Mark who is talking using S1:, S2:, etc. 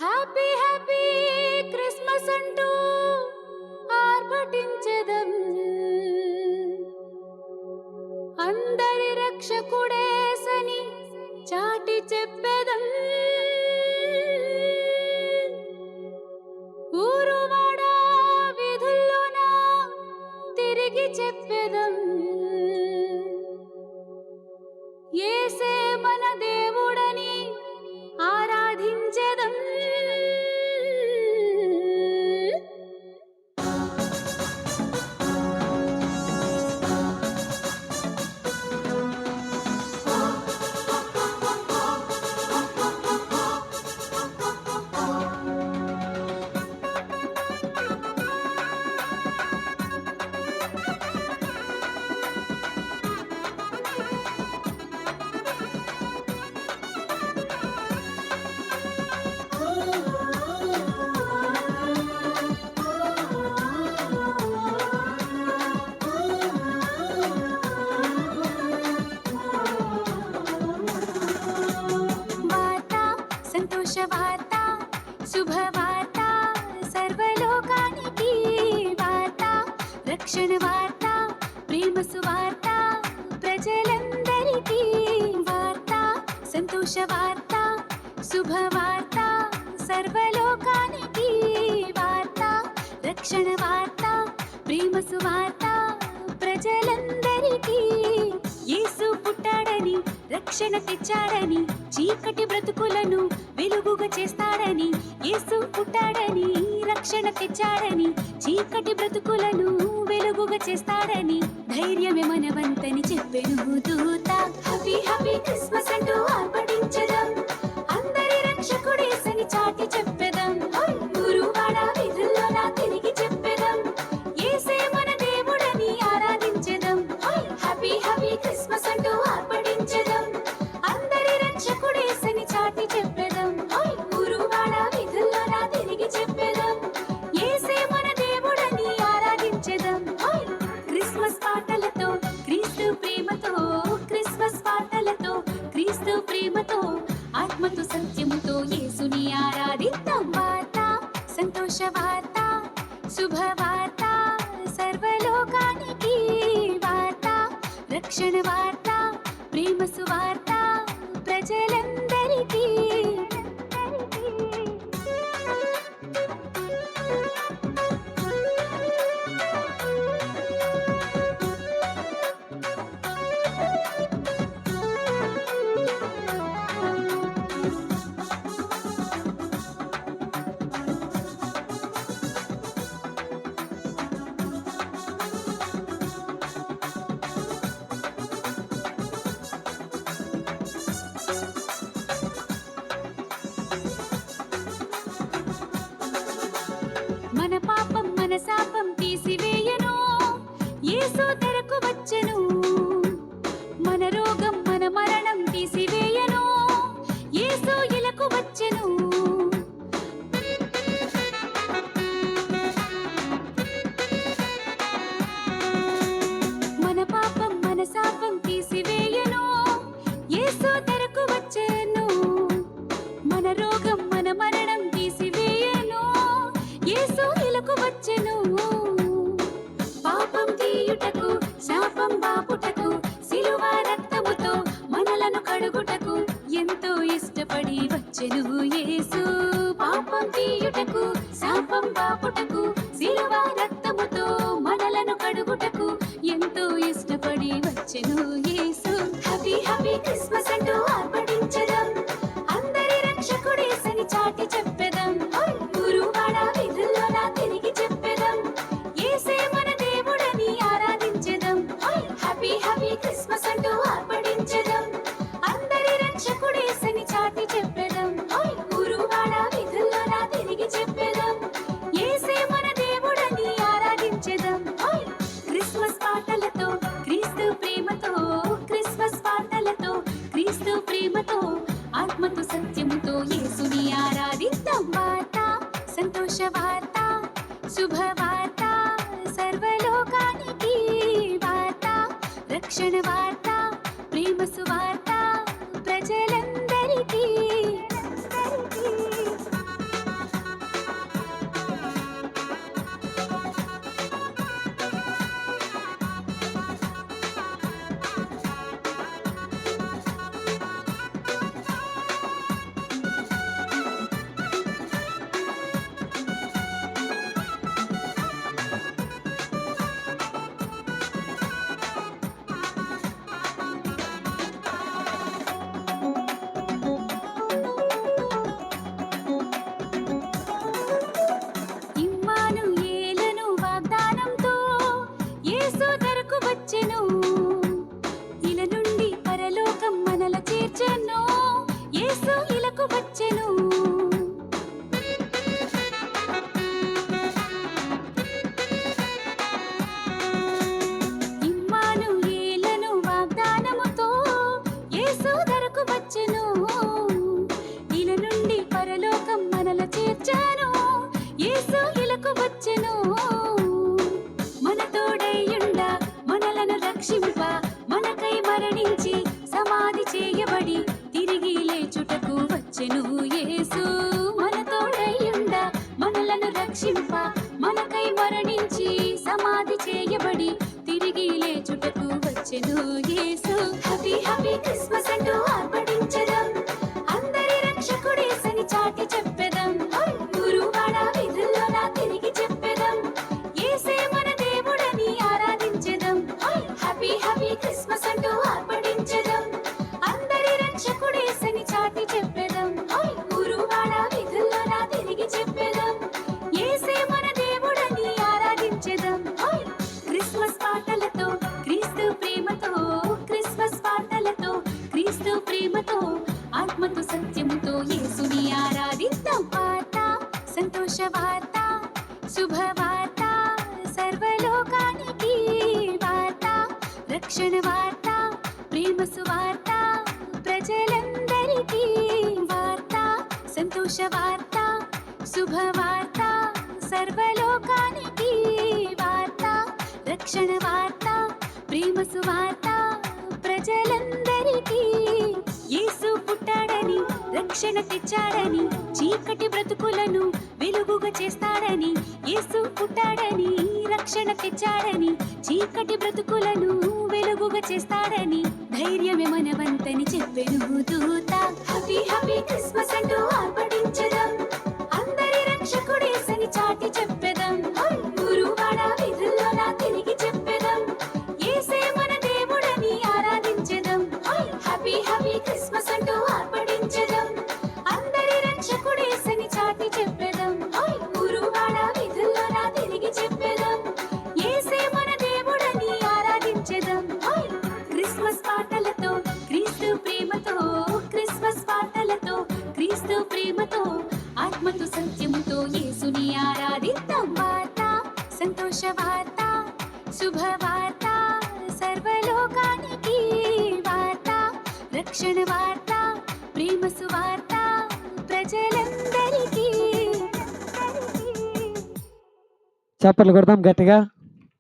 S1: Happy happy Christmas అంటూ ఆర్భటించెదం. అందరి రక్షకుడేసని చాటి చెప్పెదం. ఊరువాడ వీధుల్లోన తిరిగి చెప్పెదం. యేసే మన దేవుడని ఆరాధించెదం. సంతోషవార్త, శుభవార్త, సర్వలోకానికి వార్త, రక్షణ వార్త, ప్రేమ సువార్త, ప్రజలందరికీ వార్త. సంతోషవార్త, శుభవార్త, సర్వలోకానికి వార్త, రక్షణ వార్త, ప్రేమ సువార్త, ప్రజలందరికీ. యేసు పుట్టాడని, రక్షణ తెచ్చాడని, చీకటి బ్రతుకులను వెలుగుగా చేస్తాడని. యేసు పుట్టాడని, రక్షణ తెచ్చాడని, చీకటి బ్రతుకులను వెలుగుగా చేస్తాడని, ధైర్యమే మనవంతని చెప్పెను దూత. హ్యాపీ హ్యాపీ క్రిస్మస్ అంటూ ఆర్భటించెదం. అందరి రక్షకుడేసని చాటి చెప్పెదం. గురువాడ వీధుల్లోన తిరిగి చెప్పెదం. యేసే మన దేవుడని ఆరాధించెదం. హ్యాపీ హ్యాపీ క్రిస్మస్ అంటూ ఆర్భటించెదం. అందరి రక్షకుడేసని చాటి చెప్పెదం. గురువాడ వీధుల్లోన తిరిగి చెప్పెదం. యేసే మన దేవుడని ఆరాధించెదం. క్రిస్మస్ పాటలతో క్రీస్తు ప్రేమతో, క్రిస్మస్ పాటలతో క్రీస్తు ప్రేమతో, ఆత్మతో సత్యముతో యేసుని ఆరాధిద్దాం. వార్త, సంతోష వార్త, శుభవార్త, సర్వలోకానికి వార్త, రక్షణ వార్త, ప్రేమ సువార్త, ప్రజలందరికీ. మన పాపం మన శాపం తీసివేయను, యేసు తెరకు వచ్చెను. మన రోగం మన మరణం తీసివేయను, యేసు ఇలకు వచ్చెను. మన పాపం మన శాపం తీసివేయను, యేసు తెరకు వచ్చెను. మన రోగం మన మరణం తీసివేయను, యేసు ఇలకు వచ్చెను. పాపం తీయుటకు, శాపం బాపుటకు, సిలువ రక్తముతో మనలను కడుగుటకు ఎంతో ఇష్టపడి వచ్చెను యేసు. పాపం తీయుటకు, శాపం బాపుటకు, సిలువ రక్తముతో మనలను కడుగుటకు ఎంతో ఇష్టపడి వచ్చెను యేసు. హ్యాపీ హ్యాపీ క్రిస్మస్ అంటూ ఆర్భటించెదం. అందరి రక్షకుడేసని చాటి చెప్పెదం. గురువాడ వీధుల్లోన తిరిగి చెప్పెదం. యేసే మన దేవుడని ఆరాధించెదం. హ్యాపీ హ్యాపీ క్రిస్మస్ అంటూ ఆర్భటించెదం. అందరి రక్షకుడేసని చాటి చెప్పెదం. గురువాడ వీధుల్లోన తిరిగి చెప్పెదం. యేసే మన దేవుడని ఆరాధించెదం. క్రిస్మస్ పాటలతో క్రీస్తు ప్రేమతో, క్రిస్మస్ పాటలతో క్రీస్తు ప్రేమతో, ఆత్మతో సత్యముతో యేసుని ఆరాధిద్దాం. వార్త, సంతోష వార్త, శుభవార్త, సర్వలోకానికి వార్త, రక్షణ వార్త, ప్రేమ సువార్త, ప్రజలందరికీ. యేసు ధరకు వచ్చెను, ఇల నుండి పరలోకం మనల చేర్చెను. యేసు ఇలకు వచ్చెను. ఇమ్మానుయేలను వాగ్దానముతో యేసు ధరకు వచ్చెను, ఇల నుండి పరలోకం మనల చేర్చెను. యేసు ఇలకు వచ్చెను. మన తోడైయుండ మనలను రక్షింప, మనకై మరణించి సమాధి చేయబడి తిరిగి లేచుటకు వచ్చెను యేసు. మన తోడైయుండ మనలను రక్షింప, మనకై మరణించి సమాధి చేయబడి తిరిగి లేచుటకు వచ్చెను యేసు. హ్యాపీ హ్యాపీ క్రిస్మస్ అంటూ ఆర్భటించెదం, అందరి రక్షకుడేసని చాటి చెప్పెదం. గురువాడ వీధుల్లోన తిరిగి చెప్పెదం, యేసే మన దేవుడని ఆరాధించెదం. హ్యాపీ హ్యాపీ క్రిస్మస్ అంటూ ఆర్భటించెదం, అందరి రక్షకుడేసని చాటి చెప్పెదం. గురువాడ వీధుల్లోన తిరిగి చెప్పెదం, యేసే మన దేవుడని ఆరాధించెదం. క్రిస్మస్ పాటలతో క్రీస్తు ప్రేమతో, క్రిస్మస్ పాటలతో క్రీస్తు ప్రేమతో, ఆత్మతో సత్యముతో యేసుని ఆరాధిద్దాం. వార్త, సంతోష వార్త, శుభవార్త, సర్వలోకానికి వార్త, రక్షణ వార్త, ప్రేమ సువార్త, ప్రజలందరికీ వార్త, సంతోష వార్త, శుభవార్త, సర్వలోకానికి వార్త, రక్షణ వార్త, ప్రేమ సువార్త, ప్రజలందరికీ. యేసు పుట్టాడని, రక్షణ తెచ్చాడని, చీకటి బ్రతుకులను వెలుగుగా చేస్తాడని. యేసు పుట్టాడని, రక్షణ తెచ్చాడని, చీకటి బ్రతుకులను వెలుగుగా చేస్తాడని, ధైర్యమే మనవంతని చెప్పెను దూత. హ్యాపీ హ్యాపీ క్రిస్మస్ అంటూ ఆర్భటించెదం, అందరి రక్షకుడేసని చాటి చెప్పెదం. గురువాడ వీధుల్లోన తిరిగి చెప్పెదం, యేసే మన దేవుడని ఆరాధించెదం. హ్యాపీ హ్యాపీ క్రిస్మస్ అంటూ ఆర్భటించెదం, అందరి రక్షకుడేసని చాటి చెప్పెదం. గురువాడ వీధుల్లోన తిరిగి చెప్పెదం, యేసే మన దేవుడని ఆరాధించెదం. క్రిస్మస్ పాటలతో క్రీస్తు ప్రేమతో, క్రిస్మస్ పాటలతో క్రీస్తు ప్రేమతో, ఆత్మతో సత్యముతో యేసుని ఆరాధిద్దాం. వార్త, సంతోష వార్త, శుభవార్త, సర్వలోకానికి వార్త, రక్షణ వార్త, ప్రేమ సువార్త, ప్రజలందరికీ.
S2: చప్పట్లు కొడదాం గట్టిగా.